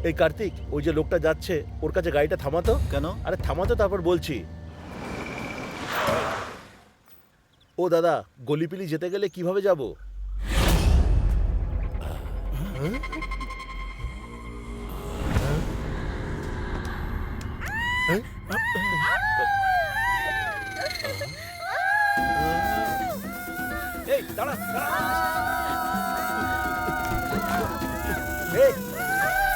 এই কার্তিক, ওই যে লোকটা যাচ্ছে ওর কাছে গাড়িটা থামাতো। কেন? আরে থামাতো, তারপর বলছি। ও দাদা, গলিপিলি যেতে গেলে কিভাবে যাব? এই দাঁড়া, এই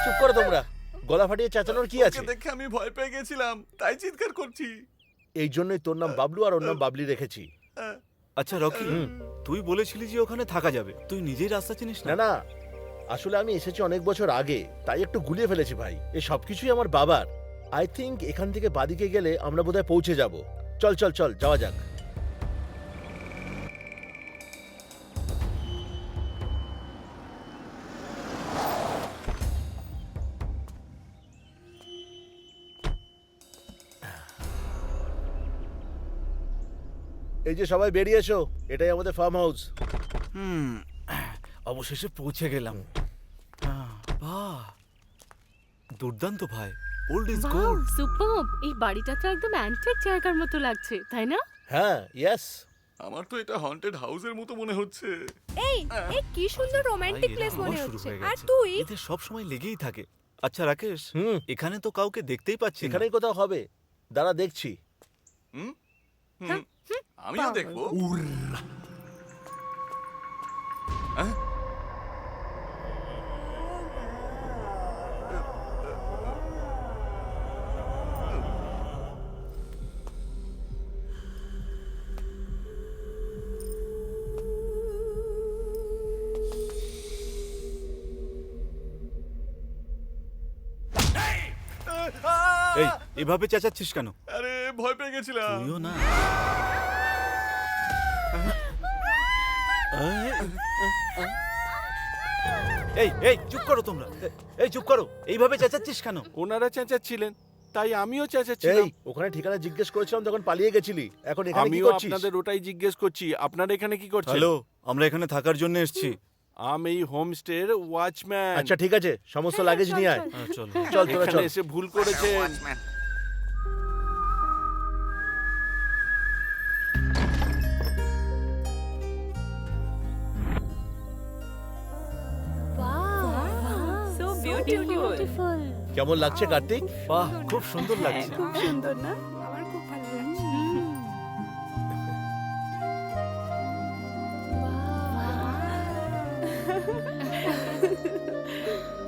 চুপ করো তোমরা। গলা ফাটিয়ে চেঁচানোর কি আছে? দেখে আমি ভয় পেয়ে গেছিলাম, তাই চিৎকার করছি। এই জন্যই তোর নাম বাবলু আর ওর নাম বাবলি রেখেছি। আচ্ছা রকি, তুই বলেছিলি যে ওখানে থাকা যাবে, তুই নিজেই রাস্তা চিনিস না না, আসলে আমি এসেছি অনেক বছর আগে, তাই একটু গুলিয়ে ফেলেছি ভাই। এই সবকিছুই আমার বাবার। আই থিঙ্ক এখান থেকে বাদিকে গেলে আমরা বোধহয় পৌঁছে যাব। চল চল চল, যাওয়া যাক। এই যে সবাই বেরিয়ে এসো, এটাই আমাদের ফার্ম হাউস। অবশেষে পৌঁছে গেলাম। বাহ, দুর্দান্ত ভাই, ওল্ড ইজ গোল্ড। সুপারব! এই বাড়িটা তো একদম অ্যান্টিক জায়গার মতো লাগছে, তাই না? হ্যাঁ, ইয়েস। আমার তো এটা হন্টেড হাউসের মতো মনে হচ্ছে। এই কি সুন্দর রোমান্টিক প্লেস মনে হচ্ছে। আর আর তুই এদের সব সময় লেগেই থাকে। আচ্ছা রাকেশ, হুম। এখানে তো কাউকে দেখতেই পাচ্ছি না। এখানেই কোথাও হবে, দাঁড়া দেখছি। হুম হুম, আমিও দেখবো। হ্যাঁ? এই এভাবে চেঁচাচ্ছিস কেন? আরে ভয় পেয়ে গেছিলাম। তুইও না। এই এই চুপ করো তোমরা, এই চুপ করো। এইভাবে চেঁচাচ্ছিস কেন? ওনারা চেঁচাচ্ছিলেন, তাই আমিও এই চেঁচাচ্ছিলাম। ওখানে ঠিকানা জিজ্ঞেস করেছিলাম তখন পালিয়ে গেছিলি, এখন এখানে কি আমিও করছিস? আপনাদের ওটাই জিজ্ঞেস করছি, আপনারা এখানে কি করছেন? হ্যালো, আমরা এখানে থাকার জন্য এসেছি। আমি এই হোমস্টের ওয়াচম্যান। আচ্ছা ঠিক আছে, সমস্ত লাগেজ নিয়ে আয়। চল চল তোরা এখানে চল। এসে ভুল করেছেন। So beautiful. কেমন লাগছে কার্তিক? বাহ, খুব সুন্দর লাগছে। খুব সুন্দর না? আমার খুব ভালো লাগছে।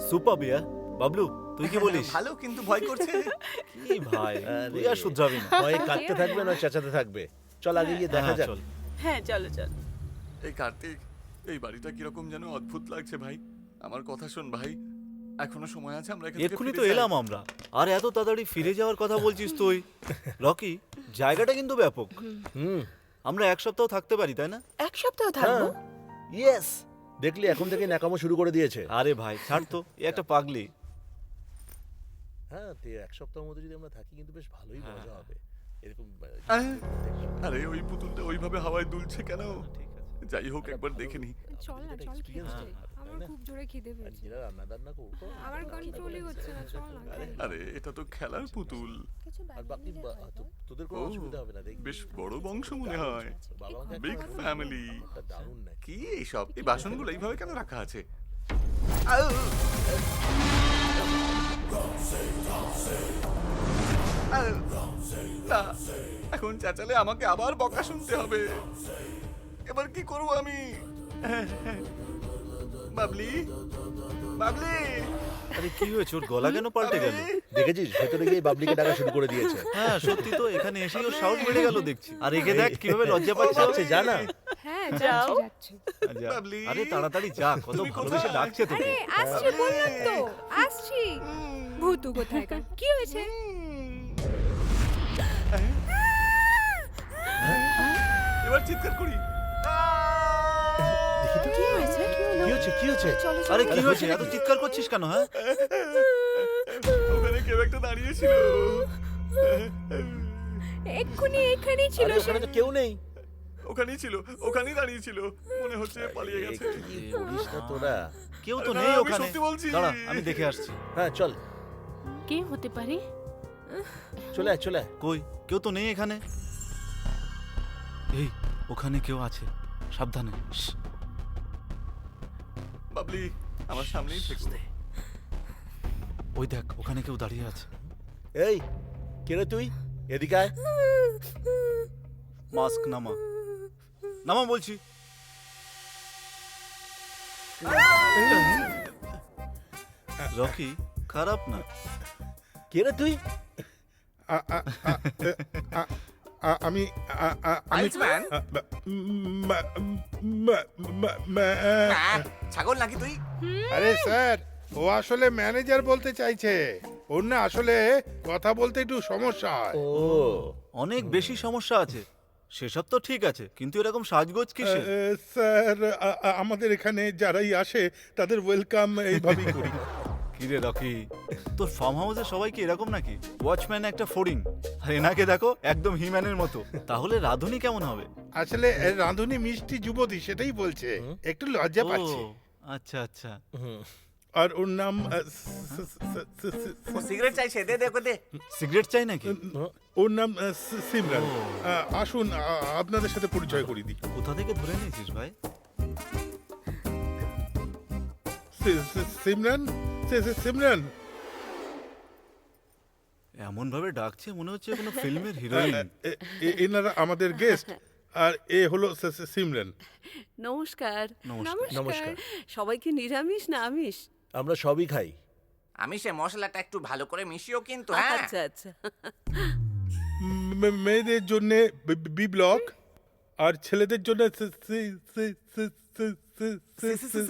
সুপার বিয়া। বাবলু, তুই কি বলিস? ভালো, কিন্তু ভয় করছে। কি ভাই, তুই আর শুধরাবি না। হয় কাঁদতে থাকবে না চেঁচাতে থাকবে। চল আগে গিয়ে দেখা হ্যাঁ, যাক। চল। হ্যাঁ চলো চলো। এই কার্তিক, এই বাড়িটা কিরকম যেন অদ্ভুত লাগছে ভাই। আমার কথা শোন ভাই, এখনো সময় আছে, আমরা এখান থেকে এক্ষুনি ফিরে তো যাই। এলাম আমরা, আর এত তাড়াতাড়ি ফিরে যাওয়ার কথা বলছিস তুই? রকি, জায়গাটা কিন্তু ব্যাপক। হুম, আমরা এক সপ্তাহ থাকতে পারি, তাই না? এক সপ্তাহ থাকবো? ইয়েস। দেখলি এখন থেকে ন্যাকামো শুরু করে দিয়েছে। আরে ভাই ছাড় তো, এ একটা পাগলি। হ্যাঁ, এক সপ্তাহের মধ্যে যদি আমরা থাকি কিন্তু বেশ ভালোই মজা হবে। এরকম আরে ওই পুতুলটা ওইভাবে হাওয়ায় দুলছে কেন? ঠিক আছে। যাই হোক, একবার দেখে নি। চল না, চল খেয়ে experience আসি। হবে, আমার তাই না? খুব জোরে খিদে পেয়েছে। নিজেরা রান্না বান্না করবো। আমার কন্ট্রোলই হচ্ছে না, চল না। আরে এটা তো খেলার পুতুল। কিছু আর বাকি তোদের কোনো ও, অসুবিধা হবে না, দেখবি। বেশ বড় বংশ মনে হয়। বাবা আমাকে বিগ একটা ফ্যামিলি। একটা দারুণ নাকি। কি এইসব? এই বাসনগুলো এইভাবে কেন রাখা আছে? না, এখন চেঁচালে আমাকে আবার বকা শুনতে হবে। এবার কি করব আমি? বাবলি, বাবলি, আরে কি হয়েছে, ওর গলা কেন পাল্টে গেল? দেখেছিস, ভেতরে গিয়ে বাবলিকে ডাকা শুরু করে দিয়েছে। হ্যাঁ সত্যি তো, এখানে এসেই ওর সাহস বেড়ে গেল দেখছি। আর একে দেখ কিভাবে লজ্জা পাচ্ছে। যাচ্ছে, যা না। হ্যাঁ, যাও। যাচ্ছি। যা। বাবলি। আরে তাড়াতাড়ি যা, কত তুমি ভালোবেসে কোথায়? ডাকছে তোকে। আরে আসছি, বললাম তো আসছি। ভূতু কোথায়? কি হয়েছে? এবার চিৎকার করি। দেখি তো কি হয়েছে? কি হচ্ছে, কি হচ্ছে? চলো চলো। আরে কি হয়েছে, এত চিৎকার করছিস কেন? হ্যাঁ ওখানে কেউ একটা দাঁড়িয়ে ছিল। এক্ষুনি এখানেই ছিল আরে সে। ওখানে তো কেউ নেই। ওখানেই ছিল, ওখানেই দাঁড়িয়ে ছিল। মনে হচ্ছে পালিয়ে গেছে। কি করিস না তোরা? কেউ তো আরে না, নেই আমি ওখানে। সত্যি বলছি। দাঁড়া, আমি দেখে আসছি। হ্যাঁ চল, কে হতে পারে? চলে আয় চলে আয়। কই, কেউ তো নেই এখানে। এই, ওখানে কেউ আছে, সাবধানে। শ্, বাবলি আমার সামনেই থেকো। ওই দেখ, ওখানে কেউ দাঁড়িয়ে আছে। এই কে রে তুই? এদিকে আয়। মাস্ক নামা, নামা বলছি। রকি, খারাপ না। কে রে তুই? আমি আইসম্যান? ছাগল নাকি তুই? আরে স্যার, ও আসলে ম্যানেজার বলতে চাইছে। ওর না আসলে কথা বলতে একটু সমস্যা হয়। ও অনেক বেশি সমস্যা আছে, সেসব তো ঠিক আছে, কিন্তু এরকম সাজগোজ কিসে? স্যার, আমাদের এখানে যারাই আসে তাদের ওয়েলকাম এইভাবেই করি। কিরে রকি, তোর ফার্ম হাউসে সবাই কি এরকম নাকি? ওয়াচম্যান একটা ফড়িং, আর এনাকে দেখো একদম হিম্যানের মতো। তাহলে রাধুনি কেমন হবে? আসলে রাঁধুনি মিষ্টি যুবতী, সেটাই বলছে, একটু লজ্জা পাচ্ছে। ও, আচ্ছা আচ্ছা। আর ওর নাম ও সিগারেট চাইছে, দে দে ওকে দে। সিগারেট চাই নাকি? ওর নাম সিমরান। আসুন, আপনাদের সাথে পরিচয় করিয়ে দিই। কোথা থেকে ধরে নিয়েছিস ভাই? সিমরান, সিমরান। এমন ভাবে ডাকছে মনে হচ্ছে কোনো ফিল্মের হিরোইন। এনারা আমাদের গেস্ট, আর এ হলো সিমরান। নমস্কার। নমস্কার। নমস্কার। সবাই কি নিরামিষ না আমিষ? আমরা সবই খাই। আমি সে মশলাটা একটু ভালো করে মিশিও কিন্তু, হ্যাঁ। আচ্ছা আচ্ছা। মেয়েদের জন্য বি ব্লক, আর ছেলেদের জন্য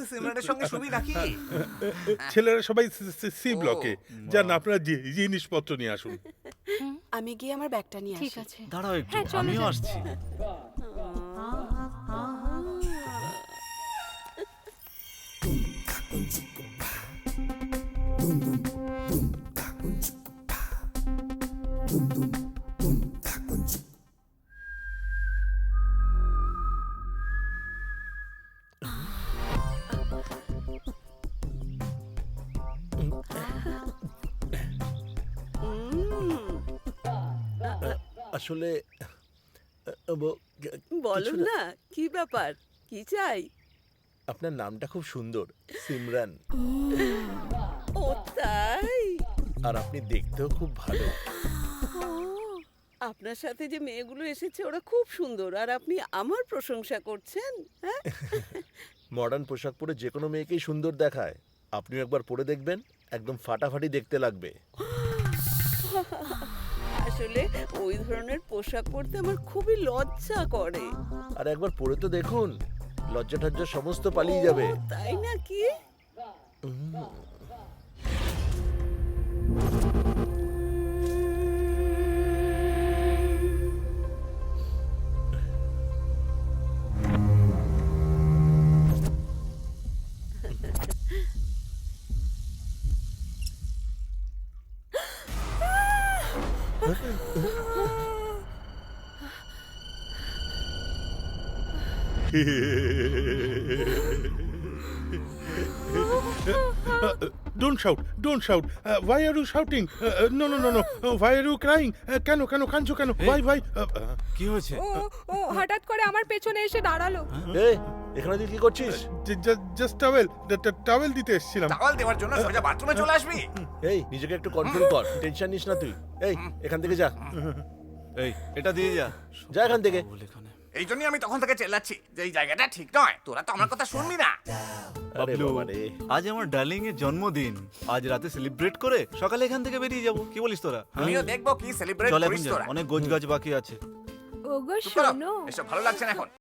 সিমরানের সঙ্গে শুবি নাকি? ছেলেরা সবাই সি ব্লকে। যান, আপনারা জিনিসপত্র নিয়ে আসুন। আমি গিয়ে আমার ব্যাগটা নিয়ে ঠিক আসি। আছে। দাঁড়াও একটু, হ্যাঁ, চলো আমিও যাই। আসছি। আসলে বলো কিছু না। না, কি ব্যাপার, কি চাই? আপনার নামটা খুব সুন্দর, সিমরান। ও তাই? আর আপনি দেখতেও খুব ভালো। ও, আপনার সাথে যে মেয়েগুলো এসেছে ওরা খুব সুন্দর, আর আপনি আমার প্রশংসা করছেন? হ্যাঁ, মডার্ন পোশাক পরে যে কোনো মেয়েকেই সুন্দর দেখায়। আপনিও একবার পরে দেখবেন, একদম ফাটাফাটি দেখতে লাগবে। আসলে ওই ধরনের পোশাক পরতে আমার খুবই লজ্জা করে। আর একবার পরে তো দেখুন, লজ্জা টজ্জা সমস্ত পালিয়ে যাবে। ও, তাই নাকি? Don't shout, don't shout. Why are you shouting? No, no, no, no. Why are you crying? কেন কাঁদছো কেন? Why? কি হয়েছে? ও হঠাৎ করে আমার পেছনে এসে দাঁড়ালো। এখানে তুই কি করছিস? জাস্ট টাওয়েল দিতে এসেছিলাম। টাওয়াল দেওয়ার জন্য সোজা বাথরুমে চলে আসবি? এই নিজেকে একটু কন্ট্রোল কর, টেনশন নিস না তুই। এই এখান থেকে যা, এই, এটা দিয়ে যা। যা এখান থেকে। বল এখানে। এই জন্যই আমি তখন থেকে চেল্লাচ্ছি যে এই জায়গাটা ঠিক নয়, তোরা তো আমার কথা শুনবি না। আরে বাবলু, বাবা রে। আজ আমার ডার্লিং এর জন্মদিন, আজ রাতে সেলিব্রেট করে সকালে এখান থেকে বেরিয়ে যাব। কি বলিস তোরা? আমিও দেখবো কি সেলিব্রেট চল এখন করিস যা, তোরা। অনেক গোছ গাছ বাকি আছে। ওগো চুপ করো, শোনো। এসব ভালো লাগছে না এখন।